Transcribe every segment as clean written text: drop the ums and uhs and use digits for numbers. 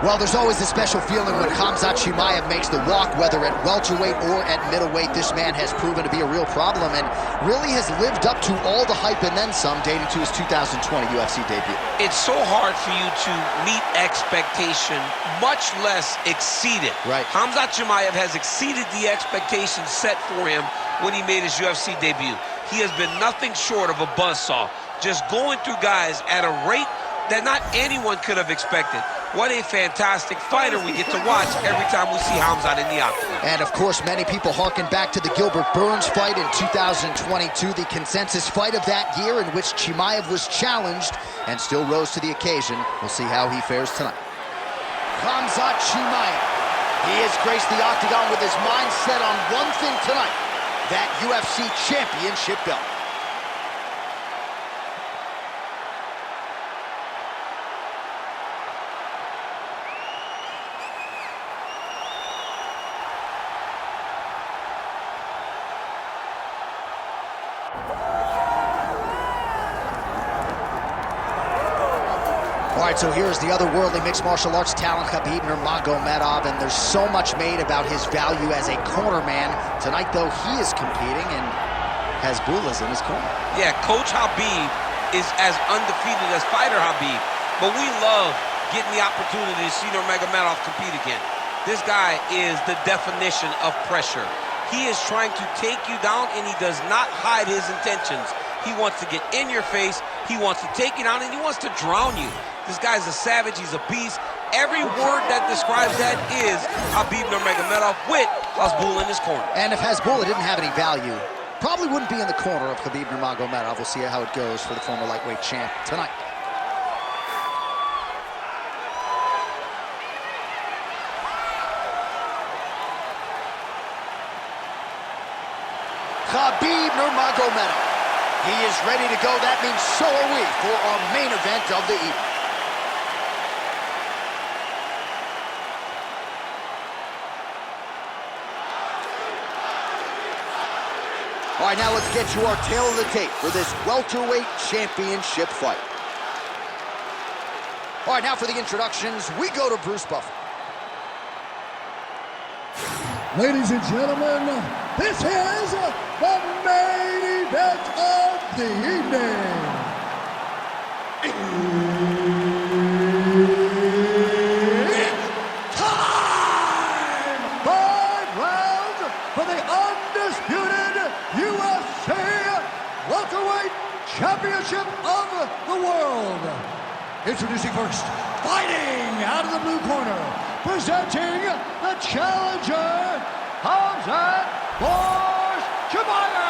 Well, there's always a special feeling when Khamzat Chimaev makes the walk, whether at welterweight or at middleweight. This man has proven to be a real problem and really has lived up to all the hype and then some, dating to his 2020 UFC debut. It's so hard for you to meet expectation, much less exceed it. Right. Khamzat Chimaev has exceeded the expectations set for him when he made his UFC debut. He has been nothing short of a buzzsaw, just going through guys at a rate that not anyone could have expected. What a fantastic fighter we get to watch every time we see Khamzat in the octagon. And of course, many people harken back to the Gilbert Burns fight in 2022, the consensus fight of that year in which Chimaev was challenged and still rose to the occasion. We'll see how he fares tonight. Khamzat Chimaev. He has graced the octagon with his mind set on one thing tonight, that UFC championship belt. All right, so here's the otherworldly mixed martial arts talent, Khabib Nurmagomedov, and there's so much made about his value as a cornerman. Tonight, though, he is competing and has Bullahs in his corner. Yeah, Coach Khabib is as undefeated as fighter Khabib, but we love getting the opportunity to see Nurmagomedov compete again. This guy is the definition of pressure. He is trying to take you down, and he does not hide his intentions. He wants to get in your face, he wants to take you down, and he wants to drown you. This guy's a savage, he's a beast. Every word that describes that is Khabib Nurmagomedov with Hasbulla in his corner. And if Hasbulla didn't have any value, probably wouldn't be in the corner of Khabib Nurmagomedov. We'll see how it goes for the former lightweight champ tonight. Khabib Nurmagomedov. He is ready to go. That means so are we for our main event of the evening. All right, now let's get to our tail of the tape for this welterweight championship fight. All right, now for the introductions, we go to Bruce Buffer. Ladies and gentlemen, this is the main event of the evening. It's time! 5 rounds for the undisputed UFC welterweight championship of the world. Introducing first, fighting out of the blue corner, presenting the challenger, Khamzat Chimaev.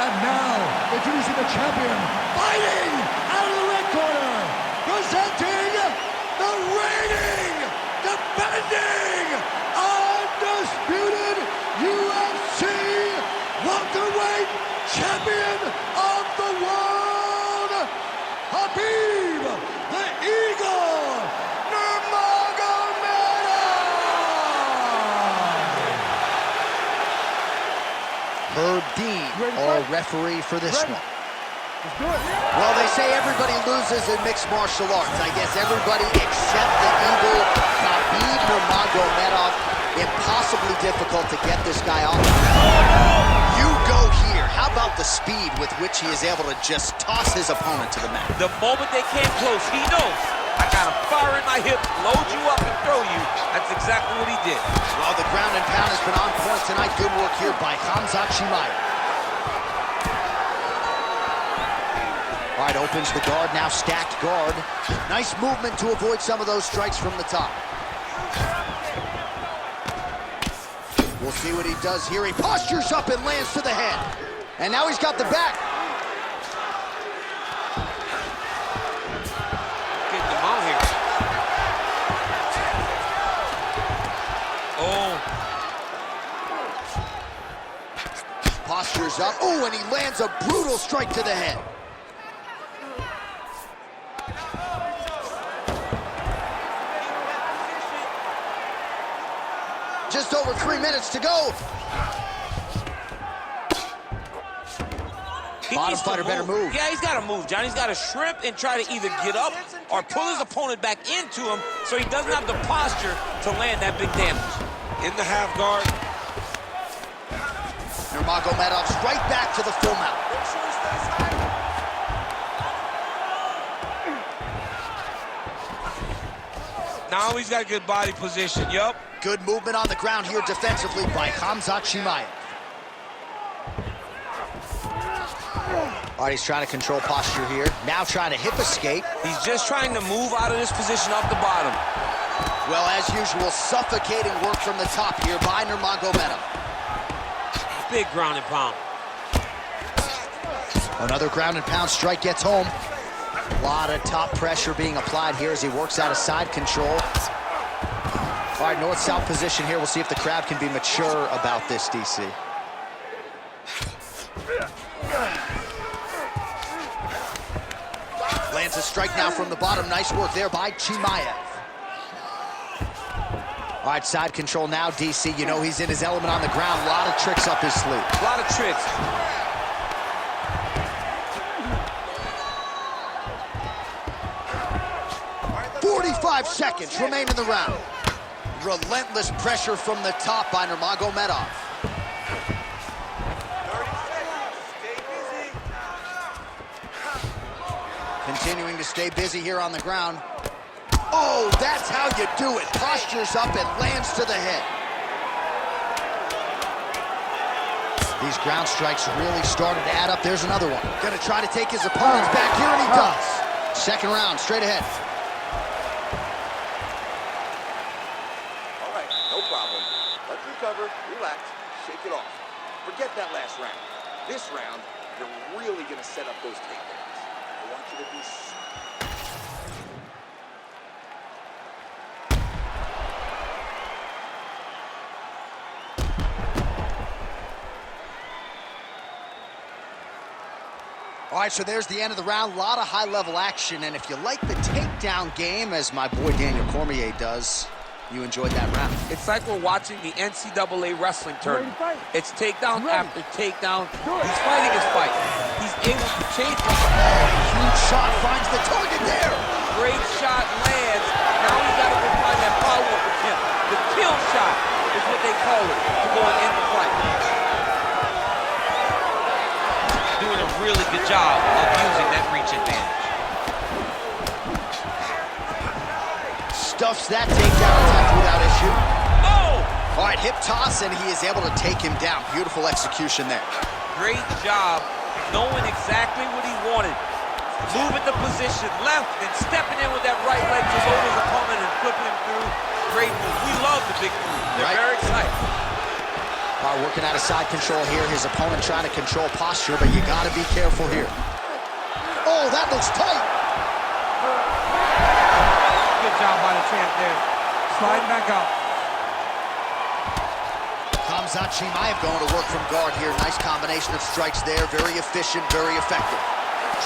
And now, introducing the champion, fighting out of the red corner, presenting the reigning, defending, undisputed UFC welterweight champion of the world, Khabib the Eagle Nurmagomedov. Herb Dean, our referee for this one. Well, they say everybody loses in mixed martial arts. I guess everybody except the Eagle, Khabib Nurmagomedov. Impossibly difficult to get this guy off. You go here. How about the speed with which he is able to just toss his opponent to the mat? The moment they came close, he knows, I got a fire in my hip, load you up and throw you. That's exactly what he did. Well, the ground and pound has been on point tonight. Good work here by Khamzat Chimaev. All right, opens the guard, now stacked guard. Nice movement to avoid some of those strikes from the top. We'll see what he does here. He postures up and lands to the head. And now he's got the back. Get them out here. Oh. Postures up. Oh, and he lands a brutal strike to the head. Just over 3 minutes to go. Bottom fighter better move. Yeah, he's got to move, John. He's got to shrimp and try to either get up or pull his opponent back into him so he doesn't have the posture to land that big damage. In the half guard. Nurmagomedov's right back to the full mount. Now he's got good body position, yup. Good movement on the ground here defensively by Khamzat Chimaev. All right, he's trying to control posture here. Now trying to hip escape. He's just trying to move out of this position off the bottom. Well, as usual, suffocating work from the top here by Nurmagomedov. Big ground and pound. Another ground and pound strike gets home. A lot of top pressure being applied here as he works out of side control. All right, north-south position here. We'll see if the crowd can be mature about this, DC. Lands a strike now from the bottom. Nice work there by Chimaev. All right, side control now, DC. You know he's in his element on the ground. A lot of tricks up his sleeve. A lot of tricks. 45 seconds remain in the round. Relentless pressure from the top by Nurmagomedov. Continuing to stay busy here on the ground. Oh, that's how you do it. Postures up and lands to the head. These ground strikes really started to add up. There's another one. Gonna try to take his opponents back here, and he does. Second round, straight ahead. All right, no problem. Let's recover, relax, shake it off. Forget that last round. This round, you're really gonna set up those takedowns. I want you to be... All right, so there's the end of the round. A lot of high-level action, and if you like the takedown game, as my boy Daniel Cormier does, you enjoyed that round. It's like we're watching the NCAA wrestling tournament. It's takedown after takedown. He's fighting his fight. He's able to change. Huge shot finds the target there. Great shot lands. Now he's got to go find that follow-up attempt. The kill shot is what they call it to go and end the fight. Doing a really good job of using that reach advantage. Stuffs that takedown attempt without issue. Oh! All right, hip toss, and he is able to take him down. Beautiful execution there. Great job knowing exactly what he wanted. Moving the position left and stepping in with that right leg to load his opponent and flipping him through. Great move. We love the big move. They're very excited. All right, working out of side control here. His opponent trying to control posture, but you got to be careful here. Oh, that looks tight. Good job by the champ there. Sliding back out. Khamzat Chimaev going to work from guard here. Nice combination of strikes there. Very efficient, very effective.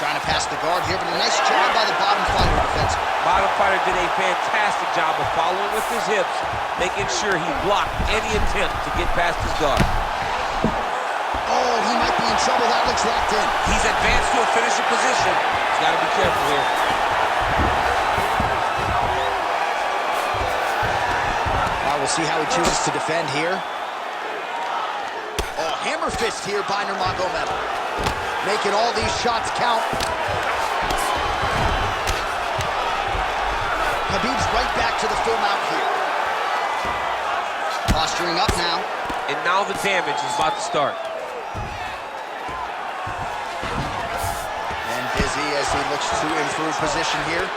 Trying to pass the guard here, but a nice job by the bottom fighter defensively. Bottom fighter did a fantastic job of following with his hips, making sure he blocked any attempt to get past his guard. Oh, he might be in trouble. That looks locked in. He's advanced to a finishing position. He's got to be careful here. All right, we'll see how he chooses to defend here. Oh, hammer fist here by Nurmagomedov. Making all these shots count. Khabib's right back to the full mount here. Posturing up now. And now the damage is about to start. And busy as he looks to improve position here.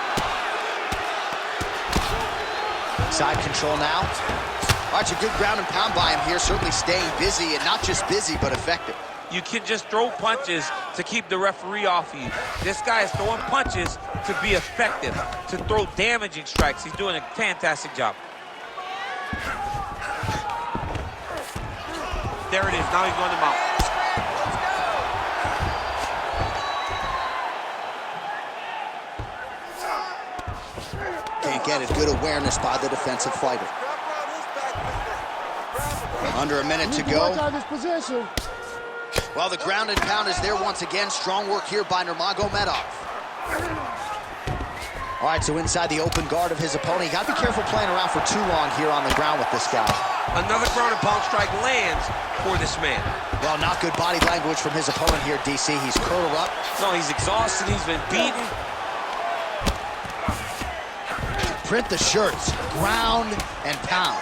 Side control now. Watch a good ground and pound by him here. Certainly staying busy, and not just busy, but effective. You can just throw punches to keep the referee off of you. This guy is throwing punches to be effective, to throw damaging strikes. He's doing a fantastic job. There it is. Now he's going to mount. Can't get it. Good awareness by the defensive fighter. Under a minute to go. Watch out this position. Well, the ground and pound is there once again. Strong work here by Nurmagomedov. All right, so inside the open guard of his opponent. You got to be careful playing around for too long here on the ground with this guy. Another ground and pound strike lands for this man. Well, not good body language from his opponent here, DC. He's curled up. No, he's exhausted. He's been beaten. Print the shirts. Ground and pound.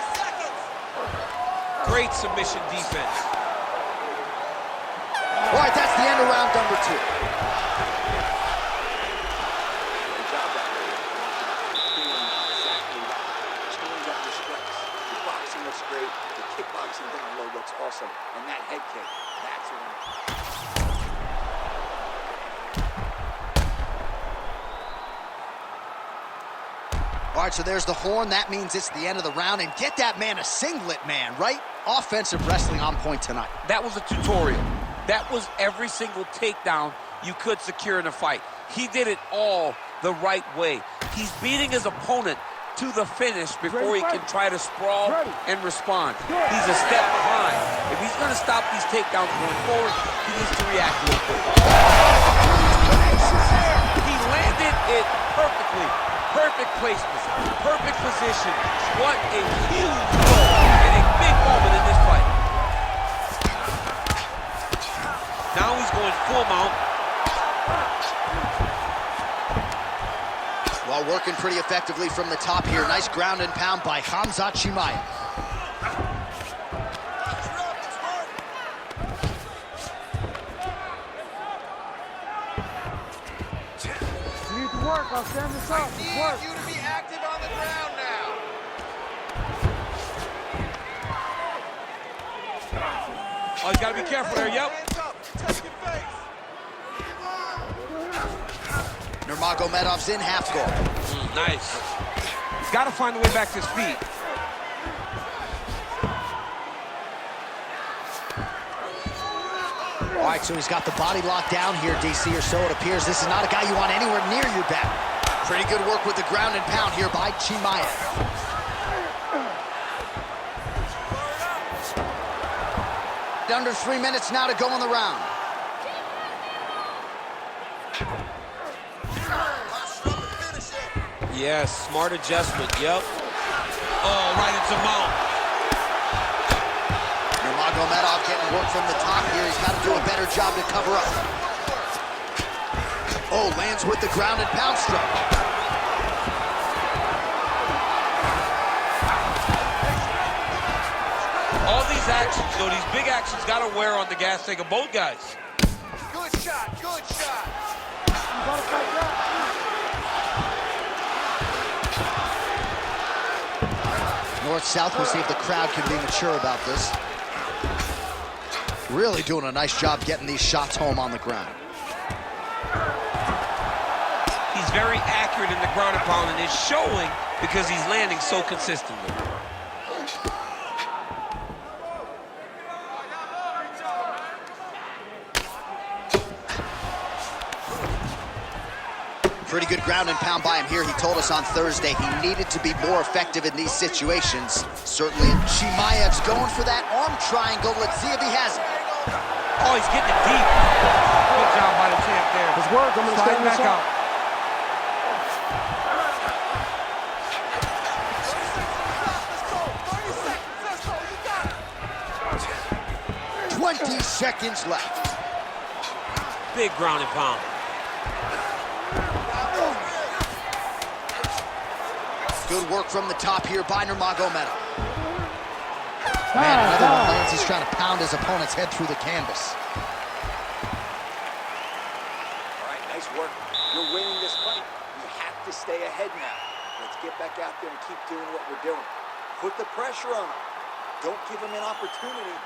Great submission defense. All right, that's the end of round number 2. Good job that way. Feeling exactly that. Change up your strikes. Your boxing looks great. The kickboxing down low looks awesome. And that head kick, that's what I'm... All right, so there's the horn. That means it's the end of the round. And get that man a singlet, man, right? Offensive wrestling on point tonight. That was a tutorial. That was every single takedown you could secure in a fight. He did it all the right way. He's beating his opponent to the finish before he can try to sprawl and respond. He's a step behind. If he's going to stop these takedowns going forward, he needs to react real quick. He landed it perfectly. Perfect placement, perfect position. What a huge blow and a big moment in this fight. Now he's going full mount. Well, working pretty effectively from the top here. Nice ground and pound by Khamzat Chimaev. Work, I'll stand this up. I need you to be active on the ground now. Oh, you gotta be careful there, yep. Hands up, touch your face. Nurmagomedov's in half guard. Nice. He's gotta find a way back to his feet. All right, so he's got the body locked down here, DC, or so it appears. This is not a guy you want anywhere near your back. Pretty good work with the ground and pound here by Chimaev. Under 3 minutes now to go in the round. Yes, smart adjustment, yep. Oh, right into mount. Nurmagomedov getting work from the top here. He's got to do a better job to cover up. Oh, lands with the ground and pound strike. All these actions, though, these big actions gotta wear on the gas tank of both guys. Good shot, good shot. North-south, we'll see if the crowd can be mature about this. Really doing a nice job getting these shots home on the ground. He's very accurate in the ground and pound, and it's showing because he's landing so consistently. Pretty good ground and pound by him here. He told us on Thursday he needed to be more effective in these situations. Certainly, Chimaev's going for that arm triangle. Let's see if he has it. Oh, he's getting it deep. Good job by the champ there. It's work, I'm gonna Sliding stand back this out. up. 20 seconds left. Big ground and pound. Good work from the top here by Nurmagomedov. Man, another one lands. He's trying to pound his opponent's head through the canvas. All right, nice work. You're winning this fight. You have to stay ahead now. Let's get back out there and keep doing what we're doing. Put the pressure on him. Don't give him an opportunity.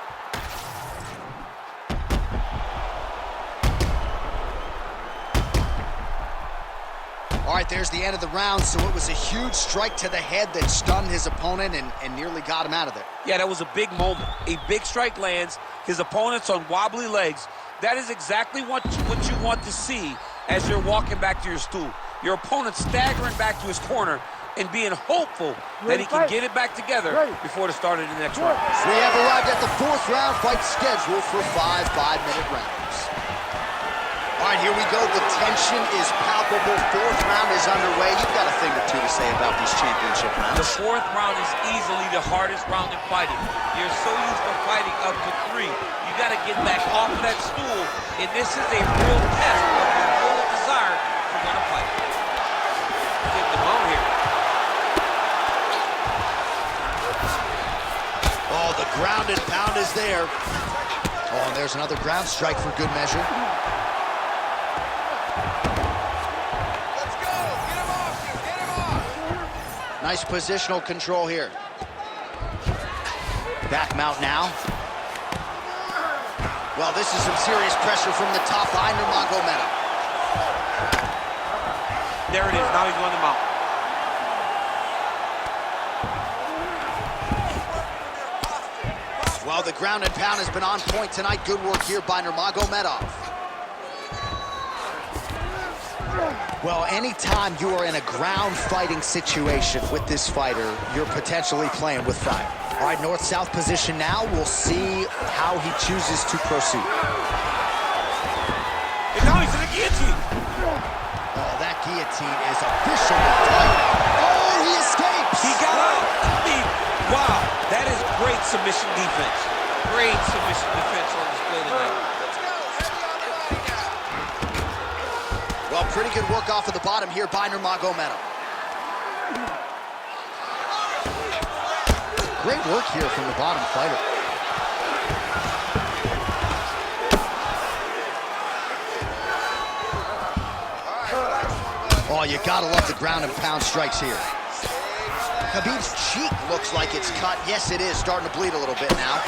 All right, there's the end of the round, so it was a huge strike to the head that stunned his opponent and nearly got him out of there. Yeah, that was a big moment. A big strike lands. His opponent's on wobbly legs. That is exactly what you want to see as you're walking back to your stool. Your opponent staggering back to his corner and being hopeful that he can get it back together before the start of the next round. We have arrived at the 4th round fight scheduled for 5 5-minute rounds. All right, here we go. The tension is palpable. 4th round is underway. You've got a thing or two to say about these championship rounds. The 4th round is easily the hardest round in fighting. You're so used to fighting up to 3. You got to get back off of that stool, and this is a real test of your will and desire to win a fight. Get them on here. Oh, the ground and pound is there. Oh, and there's another ground strike for good measure. Nice positional control here. Back mount now. Well, this is some serious pressure from the top by Nurmagomedov. There it is. Now he's on the mount. Well, the ground and pound has been on point tonight. Good work here by Nurmagomedov. Well, anytime you are in a ground fighting situation with this fighter, you're potentially playing with fire. All right, north-south position now. We'll see how he chooses to proceed. And now he's in the guillotine. Oh, that guillotine is officially tight. Oh, he escapes! He got out. Wow, that is great submission defense. Great submission defense on display tonight. Well, pretty good work off of the bottom here by Nurmagomedov. Great work here from the bottom fighter. Oh, you gotta love the ground and pound strikes here. Khabib's cheek looks like it's cut. Yes, it is. Starting to bleed a little bit now.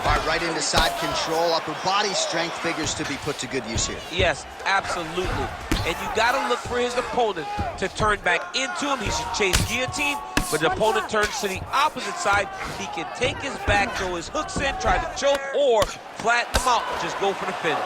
All right, right into side control. Upper body strength figures to be put to good use here. Yes, absolutely. And you got to look for his opponent to turn back into him. He should chase guillotine, but the opponent turns to the opposite side. He can take his back, throw his hooks in, try to choke, or flatten him out, just go for the finish.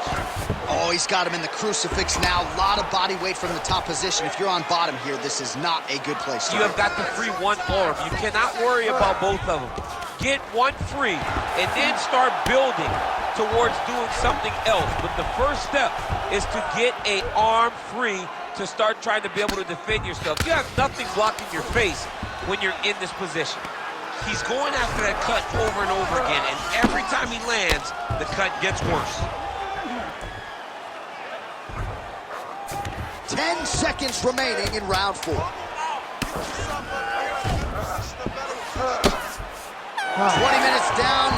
Oh, he's got him in the crucifix now. A lot of body weight from the top position. If you're on bottom here, this is not a good place to You have got to free one arm. You cannot worry about both of them. Get one free, and then start building towards doing something else. But the first step is to get an arm free to start trying to be able to defend yourself. You have nothing blocking your face when you're in this position. He's going after that cut over and over again, and every time he lands, the cut gets worse. 10 seconds remaining in round 4. 20 minutes down,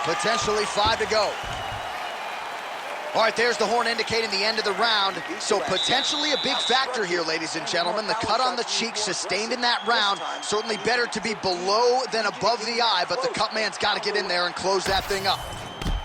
potentially 5 to go. All right, there's the horn indicating the end of the round. So potentially a big factor here, ladies and gentlemen. The cut on the cheek sustained in that round. Certainly better to be below than above the eye, but the cut man's got to get in there and close that thing up.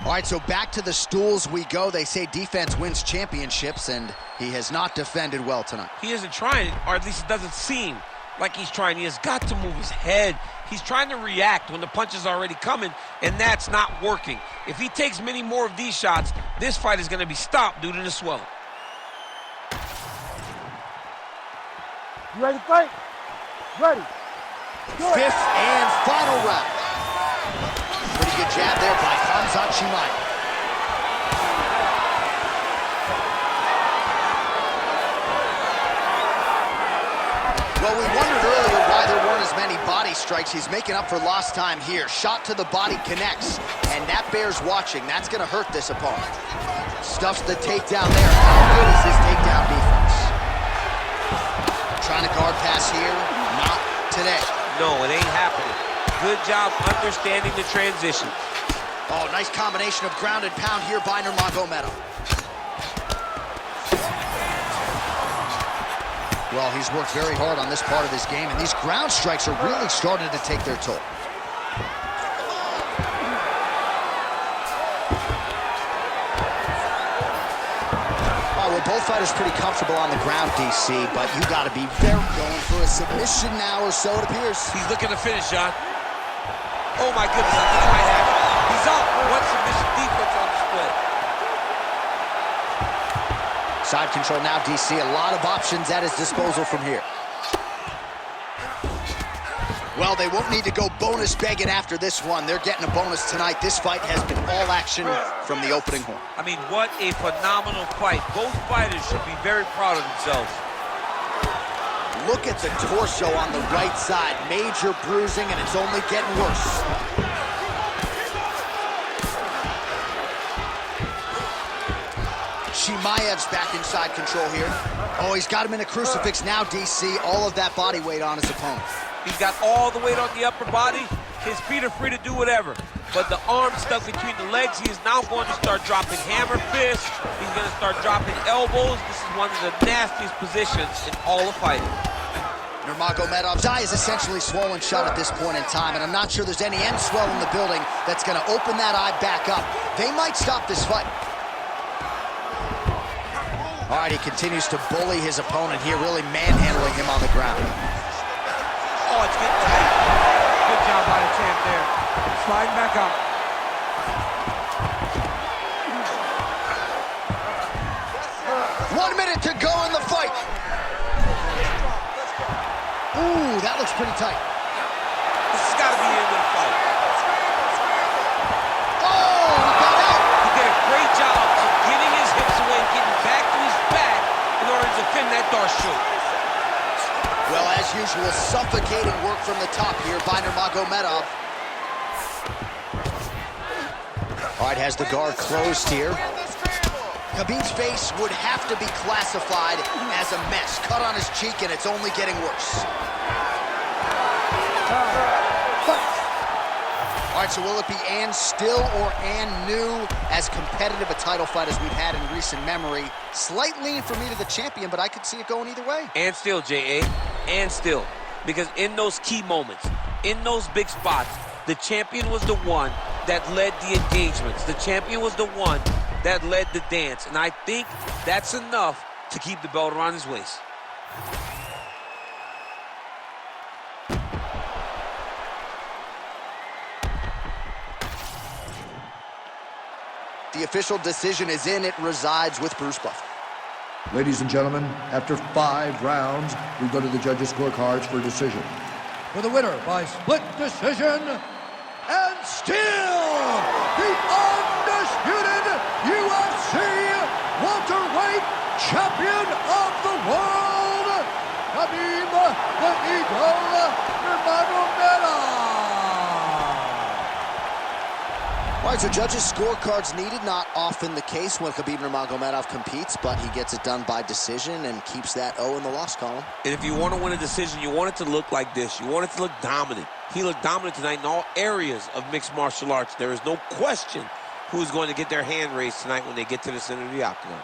All right, so back to the stools we go. They say defense wins championships, and he has not defended well tonight. He isn't trying, or at least it doesn't seem like he's trying. He has got to move his head. He's trying to react when the punch is already coming, and that's not working. If he takes many more of these shots, this fight is going to be stopped due to the swelling. You ready to fight? Ready. Fifth and final round. Pretty good jab there by Khamzat Chimaev. Well, we wondered earlier why there weren't as many body strikes. He's making up for lost time here. Shot to the body connects, and that bears watching. That's going to hurt this opponent. Stuffs the takedown there. How good is this takedown defense? Trying to guard pass here. Not today. No, it ain't happening. Good job understanding the transition. Oh, nice combination of ground and pound here by Nurmagomedov. Well, he's worked very hard on this part of his game, and these ground strikes are really starting to take their toll. Well, both fighters pretty comfortable on the ground, DC, but you got to be very going for a submission now, or so it appears. He's looking to finish, John. Oh, my goodness, I think he might have it. He's up. One submission defense on display. Side control now, DC. A lot of options at his disposal from here. Well, they won't need to go bonus begging after this one. They're getting a bonus tonight. This fight has been all action from the opening horn. I mean, what a phenomenal fight. Both fighters should be very proud of themselves. Look at the torso on the right side. Major bruising, and it's only getting worse. Chimaev's back inside control here. Oh, he's got him in a crucifix now, DC. All of that body weight on his opponent. He's got all the weight on the upper body. His feet are free to do whatever. But the arm stuck between the legs, he is now going to start dropping hammer fists. He's going to start dropping elbows. This is one of the nastiest positions in all of fighting. Nurmagomedov's eye is essentially swollen shut at this point in time, and I'm not sure there's any end swell in the building that's going to open that eye back up. They might stop this fight. All right, he continues to bully his opponent here, really manhandling him on the ground. Oh, it's getting tight. Good job by the champ there. Sliding back up. One minute to go in the fight. Ooh, that looks pretty tight. This has got to be the end of the fight. Oh, he got out. He did a great job of getting his hips away and getting back to his back in order to defend that Darce choke. Well, as usual, suffocating work from the top here by Nurmagomedov. All right, has the guard closed here. Khabib's face would have to be classified as a mess. Cut on his cheek, and it's only getting worse. All right, so will it be and still or and new? As competitive a title fight as we've had in recent memory. Slight lean for me to the champion, but I could see it going either way. And still, J.A., and still. Because in those key moments, in those big spots, the champion was the one that led the engagements. The champion was the one that led the dance. And I think that's enough to keep the belt around his waist. The official decision is in. It resides with Bruce Buffer. Ladies and gentlemen, after 5 rounds, we go to the judges' scorecards for a decision. For the winner by split decision, and still the undisputed UFC welterweight champion of the world, Khabib the Eagle Nurmagomedov. All right, so judges' scorecards needed. Not often the case when Khabib Nurmagomedov competes, but he gets it done by decision and keeps that O in the loss column. And if you want to win a decision, you want it to look like this. You want it to look dominant. He looked dominant tonight in all areas of mixed martial arts. There is no question who's going to get their hand raised tonight when they get to the center of the octagon.